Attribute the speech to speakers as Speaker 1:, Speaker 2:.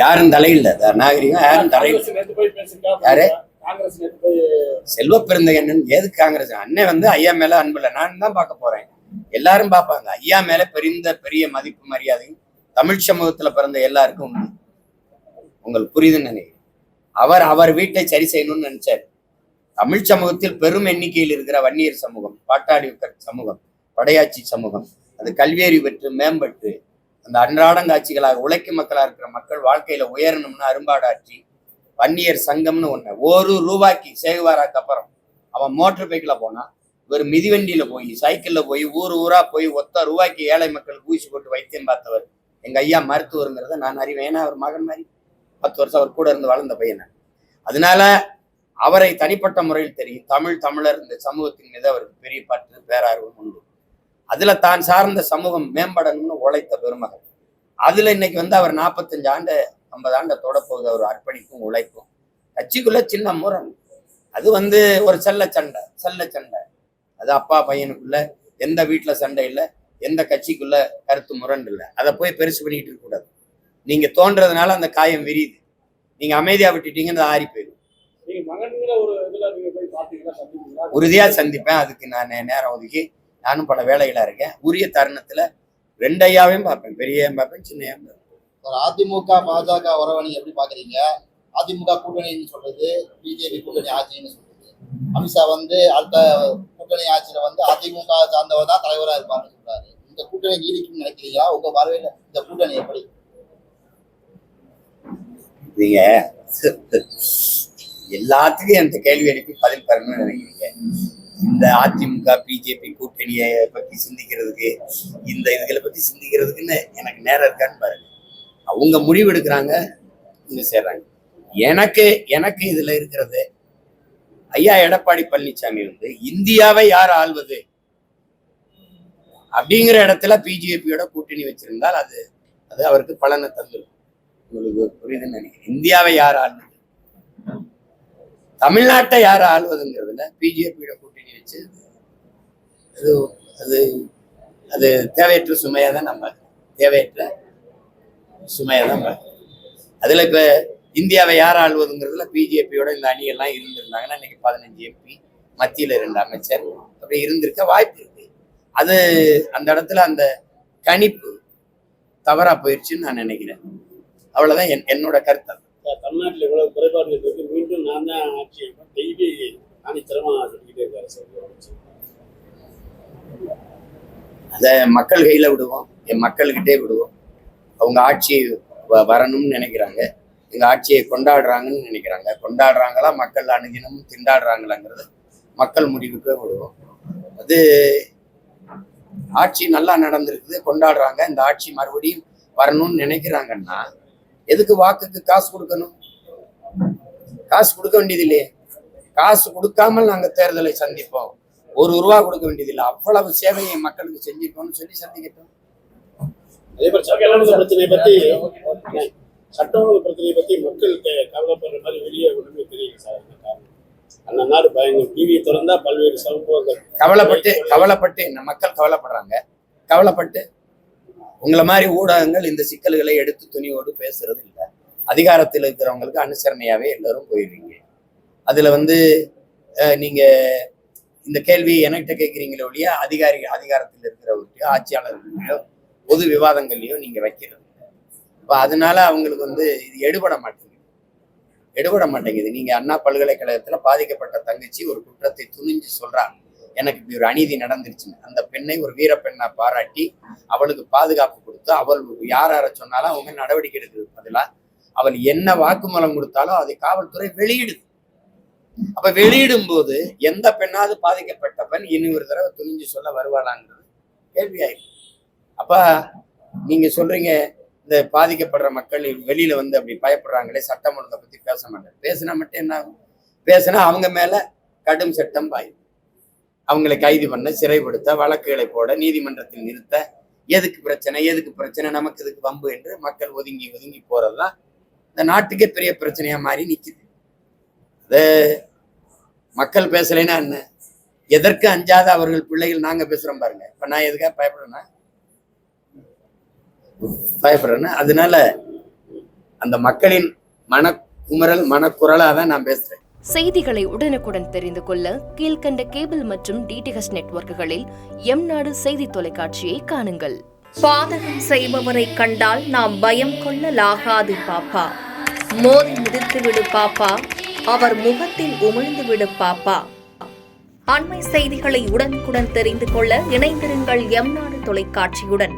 Speaker 1: யாரும் தலையில்லை, நாகரிகம் யாரும் தலையில்லை. யாரு செல்வ பெருந்தகன்? எதுக்கு காங்கிரஸ்? அண்ணன் வந்து ஐயா மேல அன்புல நான் தான் பார்க்க போறேன். எல்லாரும் பார்ப்பாங்க. ஐயா மேல பெரிய மதிப்பு மரியாதையும் தமிழ் சமூகத்துல பிறந்த எல்லாருக்கும் உண்டு. உங்களுக்கு புரியுதுன்னு நினைக்கிறேன். அவர் வீட்டை சரி செய்யணும்னு நினைச்சாரு. தமிழ் சமூகத்தில் பெரும் எண்ணிக்கையில் இருக்கிற வன்னியர் சமூகம், பாட்டாளி சமூகம், படையாட்சி சமூகம், அது கல்வியறிவு பெற்று மேம்பட்டு அந்த அன்றாடங்காட்சிகளாக உழைக்கும் மக்களா இருக்கிற மக்கள் வாழ்க்கையில உயரணும்னு அரும்பாடாற்றி வன்னியர் சங்கம்னு ஒண்ணு. ₹1 சேகுவாராக்கு அப்புறம் அவன் மோட்டர் பைக்கில் போனா, இவர் மிதிவண்டியில போய் சைக்கிள்ல போய் ஊரா போய் ₹1 ஏழை மக்களுக்கு ஊசி போட்டு வைத்தியம் பார்த்தவர் எங்க ஐயா மருத்துவருங்கிறத நான் அறிவேன். ஏன்னா அவர் மகன் மாதிரி 10 வருஷம் அவர் கூட இருந்து வளர்ந்த பையன். அதனால அவரை தனிப்பட்ட முறையில் தெரியும். தமிழர் இந்த சமூகத்தின் மீது அவருக்கு பெரிய பற்று பேரார்வம் உண்டு. அதுல தான் சார்ந்த சமூகம் மேம்படணும்னு உழைத்த பெருமகன். அதுல இன்னைக்கு வந்து அவர் 45 ஆண்டு 50 ஆண்டை தொடப்போகுது. அவர் அர்ப்பணிப்பும் உழைப்பும். கட்சிக்குள்ள சின்ன முரண், அது வந்து ஒரு செல்ல சண்டை. அது அப்பா பையனுக்குள்ள எந்த வீட்டுல சண்டை இல்லை, எந்த கட்சிக்குள்ள கருத்து முரண் இல்லை. அதை போய் பெருசு பண்ணிட்டு இருக்க கூடாது. நீங்க தோன்றதுனால அந்த காயம் விரியுது. நீங்க அமைதியா விட்டுட்டீங்கன்னு ஆறி போயிடும். உறுதியா சந்திப்பேன். அதுக்கு நான் நேரம் ஒதுக்கி நானும் பல வேலைகளா இருக்கேன். உரிய தருணத்துல 2 ஐயாவையும் பார்ப்பேன். பெரியையும் பார்ப்பேன், சின்னையும் பார்ப்பேன்.
Speaker 2: அதிமுக பாஜக உறவணி எப்படி பாக்குறீங்க? அதிமுக கூட்டணின்னு சொல்றது, பிஜேபி கூட்டணி ஆட்சின்னு சொல்றது. அமித்ஷா வந்து அடுத்த கூட்டணி ஆட்சியில வந்து அதிமுக சார்ந்தவர் தான் தலைவரா இருப்பான்னு சொல்றாரு. இந்த கூட்டணி நீடிக்கும்னு நினைக்கிறீங்களா? உங்க பார்வையில இந்த கூட்டணி எப்படி?
Speaker 1: நீங்க எல்லாத்துக்கும் அந்த கேள்வி எழுப்பி பதில் பெறணும்னு நினைக்கிறீங்க. இந்த அதிமுக பிஜேபி கூட்டணியை பத்தி சிந்திக்கிறதுக்கு, இந்த இதுகளை பத்தி சிந்திக்கிறதுக்குன்னு எனக்கு நேரம் இருக்கான்னு பாருங்க. அவங்க முடிவு எடுக்கிறாங்க, இங்க சேர்றாங்க. எனக்கு இதுல இருக்கிறது, ஐயா எடப்பாடி பழனிசாமி வந்து இந்தியாவை யார் ஆள்வது அப்படிங்கிற இடத்துல பிஜேபியோட கூட்டணி வச்சிருந்தால் அது அவருக்கு பலனை தந்துடும். உங்களுக்கு புரியுதுன்னு நினைக்கிறேன். இந்தியாவை யார் ஆள்வது, தமிழ்நாட்டை யார் ஆள்வதுங்கிறதுல பிஜேபியோட கூட்டணி வச்சு அது தேவையற்ற சுமையா தான் நம்ம அதுல இப்ப இந்தியாவை யார் ஆள்வதுங்கிறதுல பிஜேபியோட இந்த அணியெல்லாம் இருந்திருந்தாங்கன்னா இன்னைக்கு 15 எம்பி, மத்தியில 2 அமைச்சர் அப்படி இருந்திருக்க வாய்ப்பு இருக்கு. அது அந்த இடத்துல அந்த கணிப்பு தவறா போயிடுச்சுன்னு நான் நினைக்கிறேன். அவ்வளவுதான் என்னோட கருத்து.
Speaker 3: தமிழ்நாட்டில் இவ்வளவு குறைபாடுகள் இருக்கு, மீண்டும் நான் தான் ஆட்சி டெய்லி ஆணித்தரமா சொல்லிக்கிட்டே இருக்காரு சார்.
Speaker 1: அதை மக்கள் கையில விடுவோம், என் மக்கள்கிட்டே விடுவோம். அவங்க ஆட்சி வரணும்னு நினைக்கிறாங்க, எங்க ஆட்சியை கொண்டாடுறாங்கன்னு நினைக்கிறாங்க. கொண்டாடுறாங்களா, மக்கள் அணுகினும் திண்டாடுறாங்களாங்கிறது மக்கள் முடிவுக்கு விடுவோம். அது ஆட்சி நல்லா நடந்திருக்குது, கொண்டாடுறாங்க. இந்த ஆட்சி மறுபடியும் வரணும்னு நினைக்கிறாங்கன்னா எதுக்கு வாக்குக்கு காசு கொடுக்கணும்? காசு கொடுக்க வேண்டியது இல்லையே. காசு கொடுக்காமல் நாங்க தேர்தலை சந்திப்போம், ₹1 கொடுக்க வேண்டியதில்லை. அவ்வளவு சேவையை மக்களுக்கு செஞ்சிருக்கோம்னு சொல்லி சந்திக்கிட்டோம்.
Speaker 3: அதே மாதிரி சட்டமன்ற பிரச்சனை பத்தி மக்கள் கவலைப்படுற மாதிரி வெளியே ஒண்ணுமே தெரியல சார். அந்த நாடு பயங்கர டிவியை திறந்தா பல்வேறு சம்பவங்கள்
Speaker 1: கவலைப்பட்டு மக்கள் கவலைப்படுறாங்க. கவலைப்பட்டு உங்களை மாதிரி ஊடகங்கள் இந்த சிக்கல்களை எடுத்து துணிவோடு பேசுறது இல்லை. அதிகாரத்தில் இருக்கிறவங்களுக்கு அனுசரணையாவே எல்லாரும் போயிடுவீங்க. அதுல வந்து நீங்க இந்த கேள்வி என்கிட்ட கேட்குறீங்களோ இல்லையா, அதிகாரத்தில் இருக்கிறவர்களையோ ஆட்சியாளர்களையோ பொது விவாதங்கள்லையோ நீங்க வைக்கிறது. இப்போ அதனால அவங்களுக்கு வந்து இது எடுபட மாட்டேங்குது. நீங்க அண்ணா பல்கலைக்கழகத்துல பாதிக்கப்பட்ட தங்கச்சி ஒரு குற்றத்தை துணிஞ்சு சொல்றாங்க, எனக்கு இப்படி ஒரு அநீதி நடந்துருச்சுன்னு. அந்த பெண்ணை ஒரு வீரப்பெண்ணா பாராட்டி அவளுக்கு பாதுகாப்பு கொடுத்து, அவள் யார சொன்னாலும் அவங்க நடவடிக்கை எடுக்கிறது பதிலா அவள் என்ன வாக்குமூலம் கொடுத்தாலும் அதை காவல்துறை வெளியிடுது. அப்ப வெளியிடும் போது எந்த பெண்ணாவது பாதிக்கப்பட்ட பெண் இனி ஒரு தடவை துணிஞ்சு சொல்ல வருவாளாங்கிறது கேள்வியாயிருக்கு. அப்ப நீங்க சொல்றீங்க இந்த பாதிக்கப்படுற மக்கள் வெளியில வந்து அப்படி பயப்படுறாங்களே, சட்டம் ஒழுங்கை பத்தி பேச மாட்டேன். பேசினா மட்டும் என்ன ஆகும்? பேசினா அவங்க மேல கடும் சட்டம் பாயும். அவங்களை கைது பண்ண, சிறைப்படுத்த, வழக்குகளை போட, நீதிமன்றத்தில் நிறுத்த, எதுக்கு பிரச்சனை, நமக்கு இதுக்கு வம்பு என்று மக்கள் ஒதுங்கி போறதுதான் இந்த நாட்டுக்கே பெரிய பிரச்சனையா மாறி நிக்குது. அது மக்கள் பேசலைன்னா என்ன, எதற்கு அஞ்சாத அவர்கள் பிள்ளைகள் நாங்க பேசுறோம் பாருங்க. இப்ப நான் எதுக்காக பயப்படுறேன்னா அதனால அந்த மக்களின் மனக்குமுறல் மனக்குரலா தான் நான் பேசுறேன்.
Speaker 4: செய்திகளை உடனுக்குடன் தெரிந்து கொள்ள கீழ்கண்ட கேபிள் மற்றும் டிடிஹெச் நெட்வொர்க்குகளில் எம்நாடு செய்தி தொலைக்காட்சியை காணுங்கள். பாதகம் செய்பவரை கண்டால் நாம் பயம் கொள்ளலாகாது பாப்பா. மோதி மிதித்து விடு பாப்பா, அவர் முகத்தில் உமிழ்ந்து விடு பாப்பா. அண்மை செய்திகளை உடனுக்குடன் தெரிந்து கொள்ள இணைந்திருங்கள் எம்நாடு தொலைக்காட்சியுடன்.